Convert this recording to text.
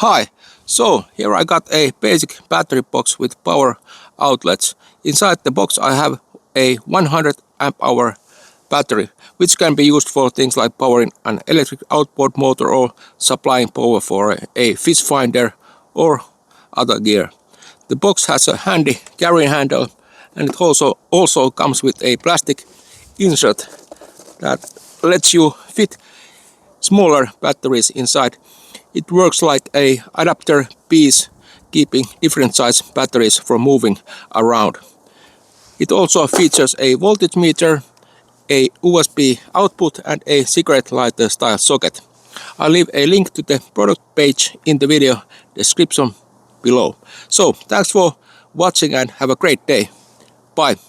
Hi, so here I got a basic battery box with power outlets. Inside the box I have a 100 amp hour battery, which can be used for things like powering an electric outboard motor or supplying power for a fish finder or other gear. The box has a handy carrying handle, and it also comes with a plastic insert that lets you fit smaller batteries inside. It works like a adapter piece, keeping different size batteries from moving around. It also features a voltage meter, a USB output and a cigarette lighter style socket. I'll leave a link to the product page in the video description below. So thanks for watching and have a great day. Bye.